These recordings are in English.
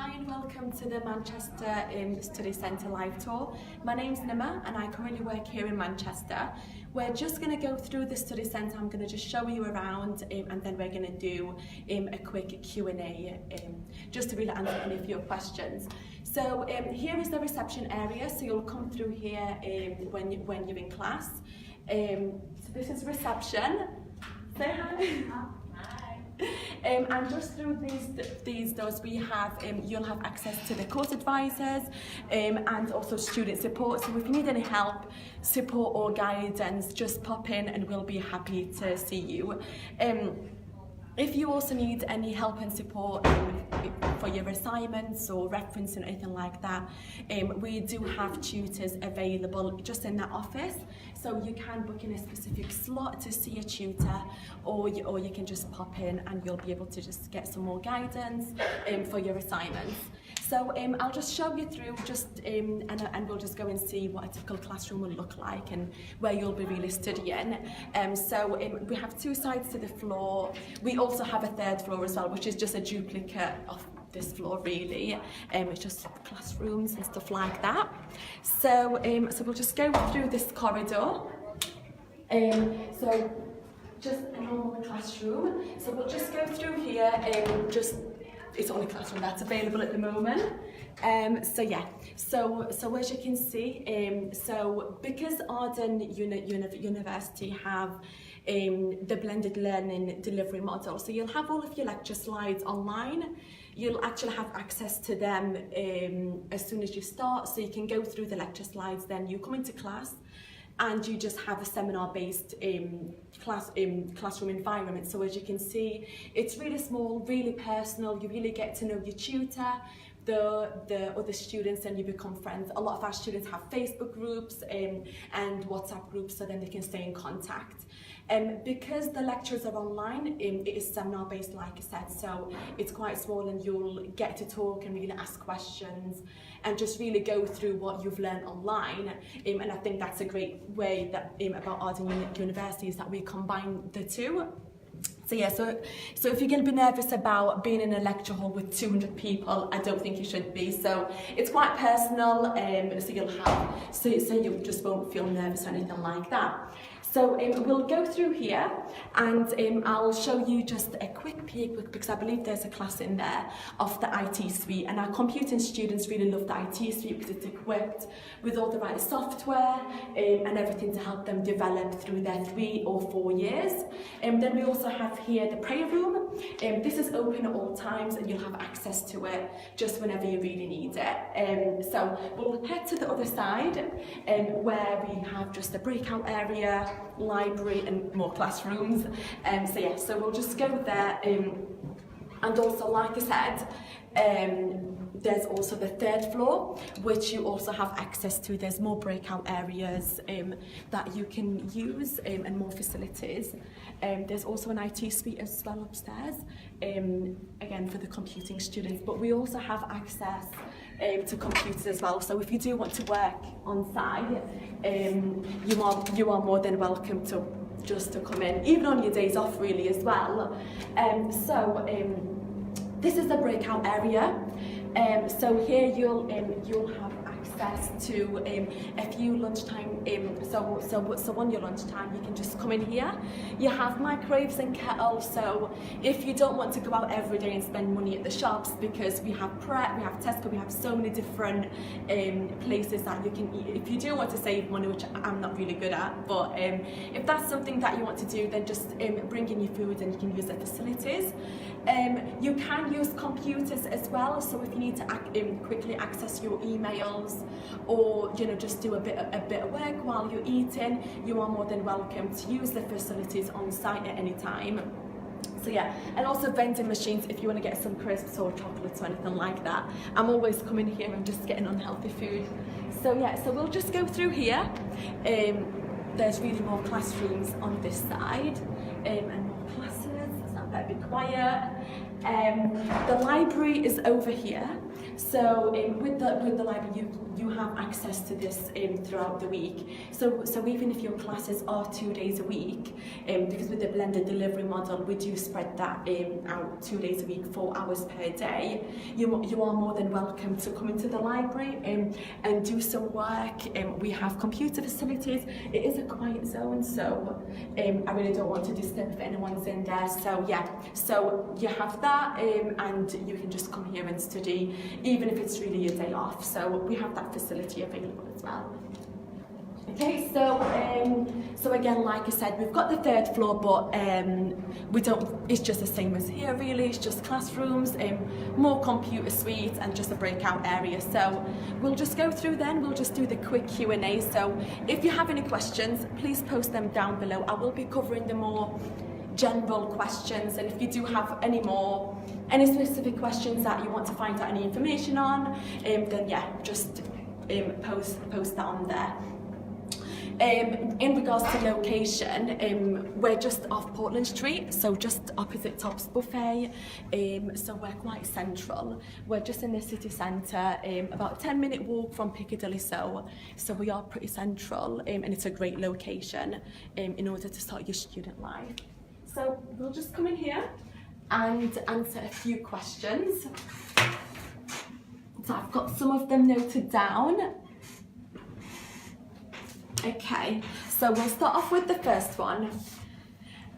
Hi and welcome to the Manchester Study Centre live tour. My name's Nima and I currently work here in Manchester. We're just going to go through the study centre. I'm going to just show you around and then we're going to do a quick Q&A just to really answer any of your questions. So here is the reception area, so you'll come through here when you're in class. So this is reception. Say hi. And just through these doors we have, you'll have access to the course advisors and also student support. So if you need any help, support or guidance, just pop in and we'll be happy to see you. If you also need any help and support for your assignments or referencing or anything like that, we do have tutors available just in that office. So you can book in a specific slot to see a tutor, or you can just pop in and you'll be able to just get some more guidance for your assignments. So I'll just show you through and we'll just go and see what a typical classroom will look like and where you'll be really studying. We have two sides to the floor. We also have a third floor as well, which is just a duplicate of this floor really. It's just classrooms and stuff like that. So we'll just go through this corridor. So just a normal classroom. So we'll just go through here it's the only classroom that's available at the moment. So as you can see, so because Arden University have the blended learning delivery model, so you'll have all of your lecture slides online. You'll actually have access to them as soon as you start, so you can go through the lecture slides, then you come into class and you just have a seminar-based classroom environment. So as you can see, it's really small, really personal. You really get to know your tutor, the other students, and you become friends. A lot of our students have Facebook groups and WhatsApp groups, so then they can stay in contact. Because the lectures are online, it is seminar-based, like I said, so it's quite small and you'll get to talk and really ask questions and just really go through what you've learned online. And I think that's a great way that about Arden University is that we combine the two. So yeah, so if you're going to be nervous about being in a lecture hall with 200 people, I don't think you should be. So it's quite personal, so you just won't feel nervous or anything like that. So we'll go through here and I'll show you just a quick peek, because I believe there's a class in there of the IT suite, and our computing students really love the IT suite because it's equipped with all the right software and everything to help them develop through their 3 or 4 years. Then we also have here the prayer room. This is open at all times and you'll have access to it just whenever you really need it. So we'll head to the other side where we have just a breakout area, library and more classrooms. So we'll just go there, and also, like I said, there's also the third floor, which you also have access to. There's more breakout areas that you can use and more facilities. There's also an IT suite as well upstairs, again for the computing students, but we also have access to computers as well. So if you do want to work on site, you are more than welcome to come in, even on your days off really as well. This is the breakout area. So here you'll have access to a few lunchtime. So on your lunchtime you can just come in here. You have microwaves and kettles. So if you don't want to go out every day and spend money at the shops, because we have Pret, we have Tesco, we have so many different places that you can eat. If you do want to save money, which I'm not really good at, but if that's something that you want to do, then just bring in your food and you can use the facilities. You can use computers as well, so if you need to quickly access your emails or just do a bit of work while you're eating, you are more than welcome to use the facilities on site at any time. So yeah, and also vending machines if you want to get some crisps or chocolates or anything like that. I'm always coming here and just getting unhealthy food. So yeah, so we'll just go through here. There's really more classrooms on this side and more classes. Better be quiet. The library is over here. So with the library, you have access to this throughout the week. So even if your classes are 2 days a week, because with the blended delivery model, we do spread that out 2 days a week, 4 hours per day, you are more than welcome to come into the library and do some work. We have computer facilities. It is a quiet zone, so I really don't want to disturb if anyone's in there. So yeah, so you have that, and you can just come here and study, even if it's really your day off. So we have that facility available as well. Okay, so again, like I said, we've got the 3rd floor, but it's just the same as here really. It's just classrooms, more computer suites, and just a breakout area. So we'll just go through then, we'll just do the quick Q&A. So if you have any questions, please post them down below. I will be covering the more general questions, and if you do have any specific questions that you want to find out any information on, then yeah, just post that on there. In regards to location, we're just off Portland Street, so just opposite Tops Buffet, so we're quite central. We're just in the city centre, about a 10-minute walk from Piccadilly, so we are pretty central, and it's a great location in order to start your student life. So we'll just come in here and answer a few questions. So I've got some of them noted down. Okay, so we'll start off with the first one.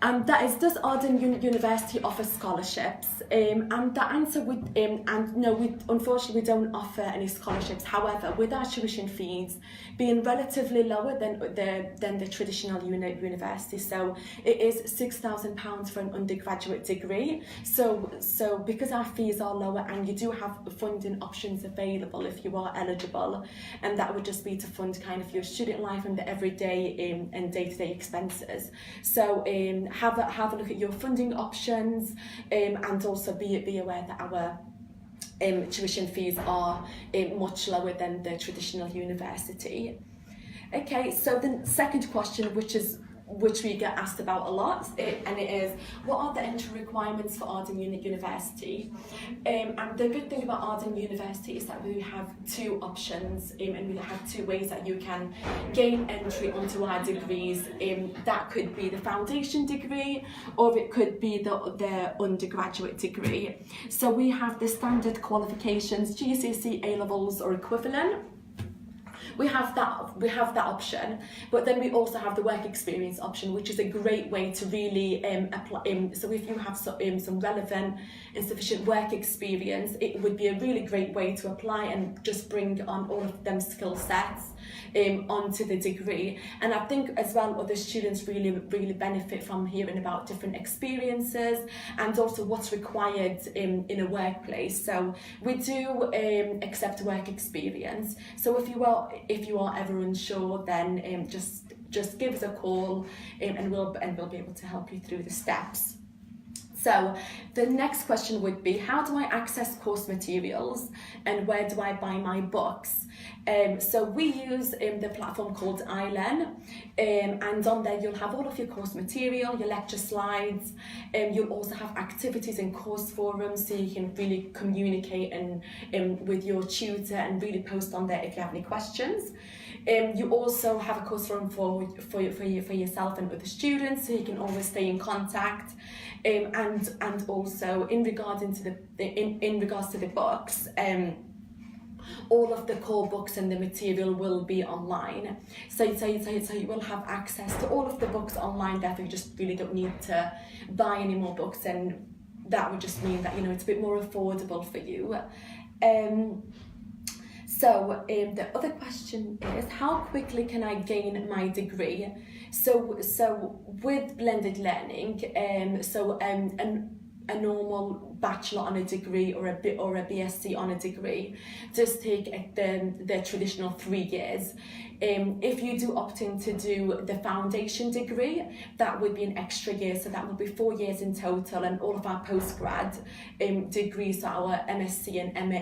That is, does Arden University offer scholarships? And the answer would, and no, unfortunately we don't offer any scholarships. However, with our tuition fees being relatively lower than the traditional university, so it is £6,000 for an undergraduate degree. So because our fees are lower, and you do have funding options available if you are eligible, and that would just be to fund kind of your student life and the everyday and day-to-day expenses. So have a look at your funding options, and also be aware that our tuition fees are much lower than the traditional university. Okay, so the second question, which we get asked about a lot, and it is, what are the entry requirements for Arden University? And the good thing about Arden University is that we have 2 options, and we have 2 ways that you can gain entry onto our degrees. That could be the foundation degree, or it could be the undergraduate degree. So we have the standard qualifications, GCSE, A-levels or equivalent. We have that option, but then we also have the work experience option, which is a great way to really apply. So if you have some relevant and sufficient work experience, it would be a really great way to apply and just bring on all of them skill sets onto the degree. And I think as well, other students really benefit from hearing about different experiences and also what's required in a workplace. So we do accept work experience. So if you are ever unsure, then just give us a call, and we'll be able to help you through the steps. So the next question would be, how do I access course materials, and where do I buy my books? So we use the platform called iLearn, and on there you'll have all of your course material, your lecture slides, you'll also have activities and course forums, so you can really communicate with your tutor and really post on there if you have any questions. You also have a course forum for yourself and other students, so you can always stay in contact. And also in regards to the books, all of the core books and the material will be online. So you will have access to all of the books online. Therefore, you just really don't need to buy any more books, and that would just mean that it's a bit more affordable for you. So the other question is, how quickly can I gain my degree? So with blended learning, a normal bachelor on a degree or a BSc on a degree does take the traditional 3 years. If you do opt in to do the foundation degree, that would be an extra year, so that would be 4 years in total, and all of our postgrad degrees, so our MSc and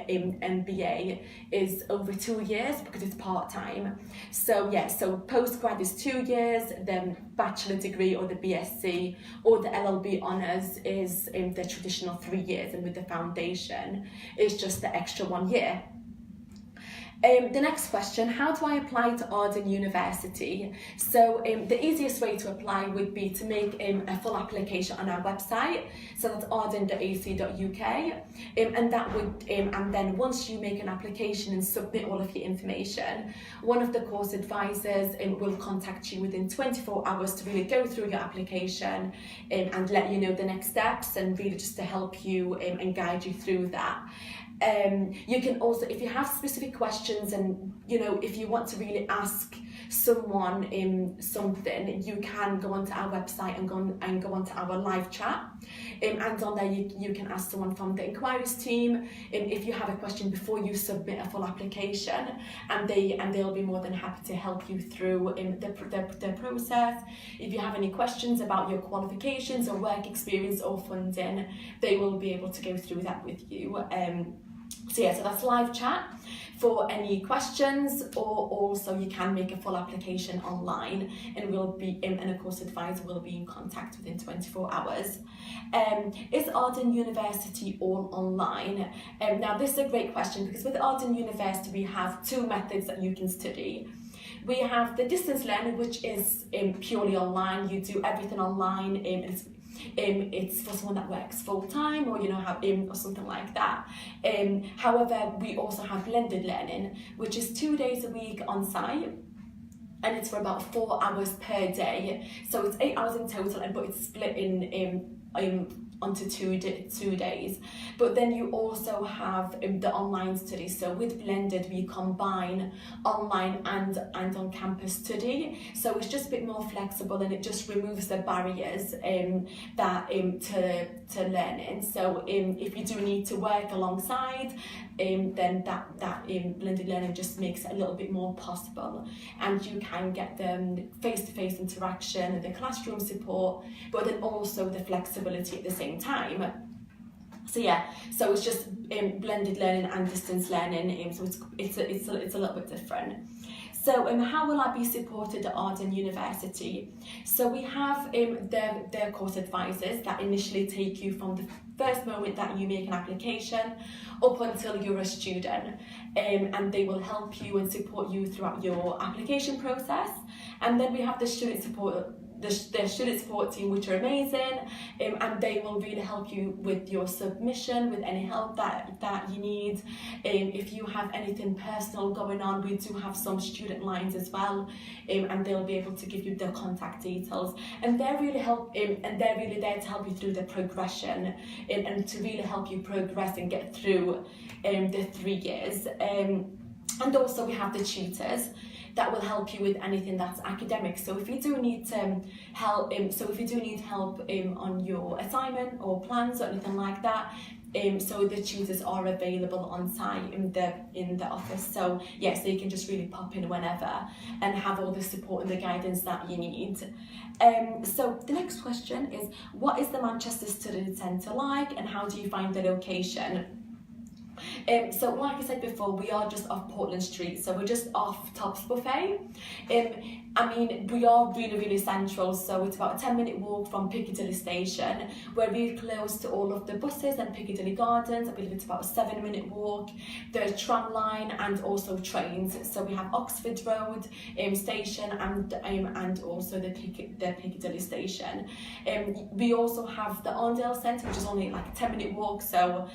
MBA is over 2 years because it's part-time. So yeah, so postgrad is 2 years, then bachelor degree or the BSc or the LLB honours is the traditional 3 years, and with the foundation it's just the extra 1 year. The next question, how do I apply to Arden University? So the easiest way to apply would be to make a full application on our website. So that's arden.ac.uk. And that would, and then once you make an application and submit all of your information, one of the course advisors will contact you within 24 hours to really go through your application and let you know the next steps, and really just to help you and guide you through that. You can also, if you have specific questions and if you want to really ask someone something, you can go onto our website and go onto our live chat, and on there you can ask someone from the inquiries team if you have a question before you submit a full application, and they'll be more than happy to help you through the process. If you have any questions about your qualifications or work experience or funding, they will be able to go through that with you. So that's live chat for any questions, or also you can make a full application online, and a course advisor will be in contact within 24 hours. Is Arden University all online? Now this is a great question, because with Arden University we have two methods that you can study. We have the distance learning, which is purely online. You do everything online. It's for someone that works full-time, or or something like that. However, we also have blended learning, which is 2 days a week on site, and it's for about 4 hours per day. So it's 8 hours in total, but it's split onto two days. But then you also have the online study. So with blended we combine online and on-campus study, so it's just a bit more flexible, and it just removes the barriers to learning. So if you do need to work alongside, then that blended learning just makes it a little bit more possible, and you can get the face-to-face interaction, the classroom support, but then also the flexibility at the same time. So it's just blended learning and distance learning, so it's a little bit different. So how will I be supported at Arden University? So we have their course advisors that initially take you from the first moment that you make an application up until you're a student, and they will help you and support you throughout your application process. And then we have the student support team, which are amazing, and they will really help you with your submission, with any help that you need. If you have anything personal going on, we do have some student lines as well, and they'll be able to give you their contact details, and they're really there to help you through the progression, and to really help you progress and get through the 3 years. And also we have the tutors that will help you with anything that's academic. So if you do need help, on your assignment or plans or anything like that, so the tutors are available on site in the office. So so you can just really pop in whenever and have all the support and the guidance that you need. So the next question is, what is the Manchester Student Centre like, and how do you find the location? So like I said before, we are just off Portland Street, so we're just off Tops Buffet. We are really, really central, so it's about a 10-minute walk from Piccadilly Station. We're really close to all of the buses and Piccadilly Gardens. I believe it's about a 7-minute walk. There's tram line and also trains. So we have Oxford Road station and also the Piccadilly station. We also have the Arndale Centre, which is only like a 10-minute walk. So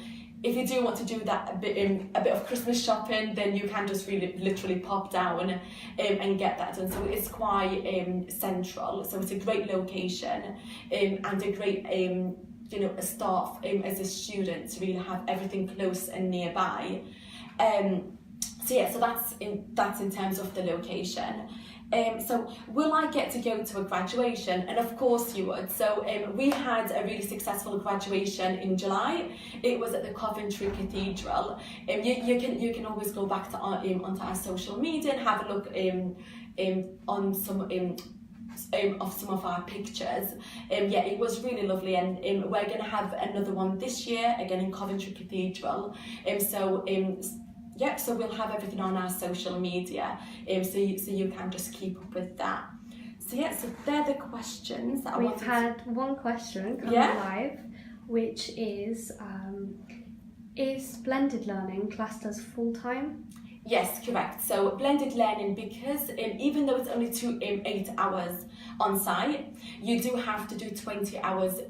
if you do want to do that a bit of Christmas shopping, then you can just really literally pop down and get that done. So it's quite central. So it's a great location and a great a start as a student to really have everything close and nearby. So that's in terms of the location. So will I get to go to a graduation? And of course you would. So we had a really successful graduation in July. It was at the Coventry Cathedral. You can always go back to onto our social media and have a look on some of some of our pictures. It was really lovely, and we're going to have another one this year again in Coventry Cathedral. So we'll have everything on our social media, so you can just keep up with that. So they're the questions that We've had one question come live, which is blended learning classed as full-time? Yes, correct. So blended learning, because even though it's only 8 hours on site, you do have to do 21 hours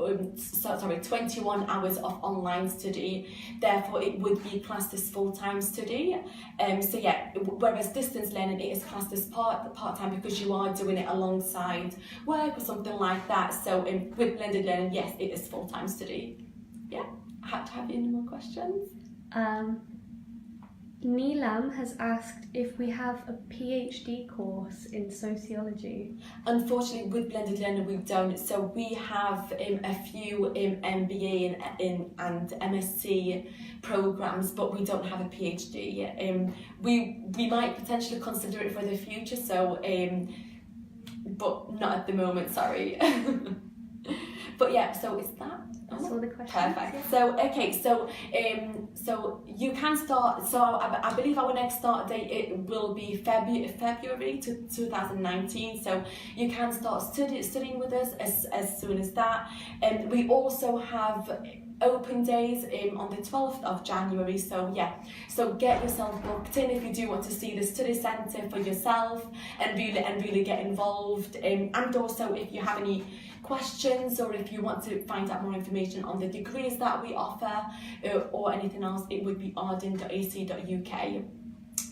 of online study. Therefore, it would be classed as full-time study. So yeah, whereas distance learning, it is classed as part-time because you are doing it alongside work or something like that. So with blended learning, yes, it is full-time study. Yeah. Have you any more questions? Neelam has asked if we have a PhD course in sociology. Unfortunately, with blended learning, we don't. So we have a few MBA and MSc programs, but we don't have a PhD. We might potentially consider it for the future. So, but not at the moment. Sorry. But yeah. So is that? That's all the questions. Perfect. Yeah. So okay, so you can start. So I believe our next start date it will be February 2019. So you can start studying with us as soon as that. And we also have open days on the 12th of January. So yeah, so get yourself booked in if you do want to see the study centre for yourself and really get involved. And also if you have any questions or if you want to find out more information on the degrees that we offer or anything else, it would be arden.ac.uk.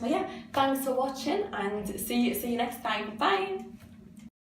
But yeah, thanks for watching and see you next time. Bye.